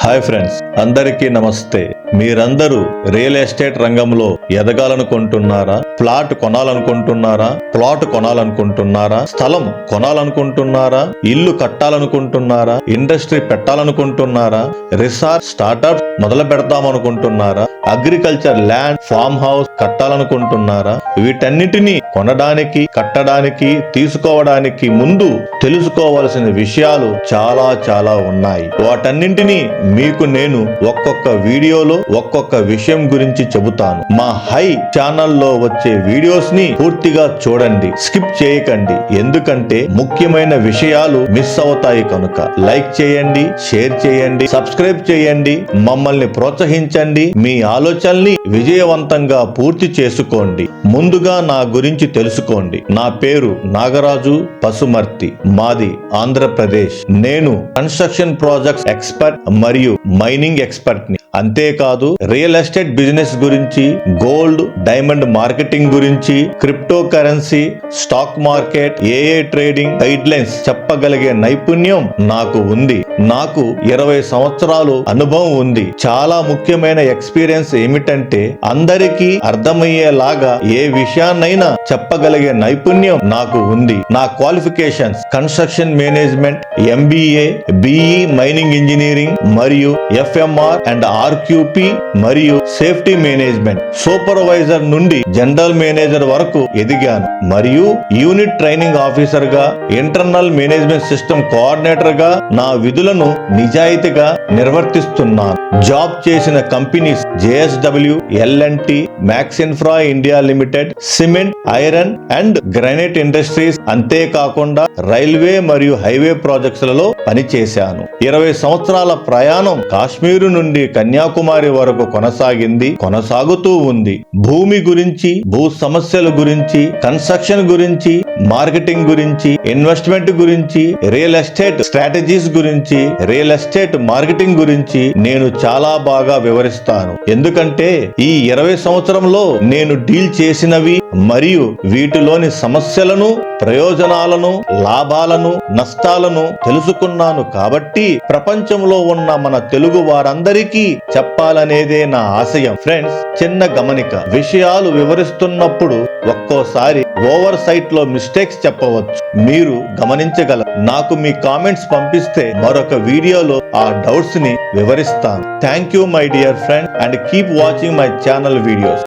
Hi friends, అందరికీ నమస్తే. మీరందరూ రియల్ ఎస్టేట్ రంగంలో ఎదగాలనుకుంటున్నారా? ప్లాట్ కొనాలనుకుంటున్నారా? ప్లాట్ కొనాలనుకుంటున్నారా? స్థలం కొనాలనుకుంటున్నారా? ఇల్లు కట్టాలనుకుంటున్నారా? ఇండస్ట్రీ పెట్టాలనుకుంటున్నారా? రిసార్ట్ స్టార్టప్ మొదలు పెడతామనుకుంటున్నారా? అగ్రికల్చర్ ల్యాండ్ ఫామ్ హౌస్ కట్టాలనుకుంటున్నారా? వీటన్నిటినీ కొనడానికి, కట్టడానికి, తీసుకోవడానికి ముందు తెలుసుకోవాల్సిన విషయాలు చాలా ఉన్నాయి. వాటన్నింటినీ మీకు నేను ఒక్కొక్క వీడియోలో ఒక్కొక్క విషయం గురించి చెబుతాను. మా హై ఛానల్లో వచ్చే వీడియోస్ ని పూర్తిగా చూడండి, స్కిప్ చేయకండి. ఎందుకంటే ముఖ్యమైన విషయాలు మిస్ అవుతాయి కనుక. లైక్ చేయండి, షేర్ చేయండి, సబ్స్క్రైబ్ చేయండి, మమ్మల్ని ప్రోత్సహించండి. మీ ఆలోచనల్ని విజయవంతంగా పూర్తి చేసుకోండి. ముందుగా నా గురించి తెలుసుకోండి. నా పేరు నాగరాజు పసుమర్తి, మాది ఆంధ్రప్రదేశ్. నేను కన్స్ట్రక్షన్ ప్రాజెక్ట్స్ ఎక్స్పర్ట్ మరియు మైనింగ్ ఎక్స్పర్ట్ ని. అంతేకాదు రియల్ ఎస్టేట్ బిజినెస్ గురించి, గోల్డ్, డైమండ్ మార్కెటింగ్ గురించి, క్రిప్టో కరెన్సీ, స్టాక్ మార్కెట్, ఏఏ ట్రేడింగ్ గైడ్ లైన్స్ చెప్పగలిగే నైపుణ్యం నాకు ఉంది. నాకు 20 సంవత్సరాలు అనుభవం ఉంది. చాలా ముఖ్యమైన ఎక్స్పీరియన్స్ ఏమిటంటే అందరికీ అర్థమయ్యేలాగా ఏ విషయాన్నైనా చెప్పగలిగే నైపుణ్యం నాకు ఉంది. నా qualifications construction management, MBA, BE mining engineering మరియు ఎఫ్ఎంఆర్ అండ్ ఆర్క్యూపీ మరియు సేఫ్టీ మేనేజ్మెంట్. సూపర్వైజర్ నుండి జనరల్ మేనేజర్ వరకు ఎదిగాను మరియు యూనిట్ ట్రైనింగ్ ఆఫీసర్ గా, ఇంటర్నల్ మేనేజ్మెంట్ సిస్టమ్ కోఆర్డినేటర్ గా నా విధులను నిజాయితీగా నిర్వర్తిస్తున్నాను. జాబ్ చేసిన companies JSW, LNT, Max Infra India Limited, cement, iron and granite industries, అంతేకాకుండా రైల్వే మరియు హైవే ప్రాజెక్ట్స్ లలో పనిచేశాను. 20 సంవత్సరాల ప్రయాణం కాశ్మీరు నుండి కన్యాకుమారి వరకు కొనసాగుతూ ఉంది. భూమి గురించి, భూ సమస్యల గురించి, కన్స్ట్రక్షన్ గురించి, మార్కెటింగ్ గురించి, ఇన్వెస్ట్మెంట్ గురించి, రియల్ ఎస్టేట్ స్ట్రాటజీస్ గురించి, రియల్ ఎస్టేట్ మార్కెటింగ్ గురించి నేను చాలా బాగా వివరిస్తాను. ఎందుకంటే ఈ 20 సంవత్సరంలో నేను డీల్ చేసినవి మరియు వీటిలోని సమస్యలను, ప్రయోజనాలను, లాభాలను, నష్టాలను తెలుసుకున్నాను. కాబట్టి ప్రపంచంలో ఉన్న మన తెలుగు వారందరికీ చెప్పాలనేదే నా ఆశయం. ఫ్రెండ్స్, చిన్న గమనిక. విషయాలు వివరిస్తున్నప్పుడు ఒక్కోసారి ఓవర్ సైట్ లో మిస్టేక్స్ చెప్పవచ్చు. మీరు గమనించగలరు. నాకు మీ కామెంట్స్ పంపిస్తే మరొక వీడియోలో ఆ డౌట్స్ ని వివరిస్తాను. Thank you my dear friend and keep watching my channel videos.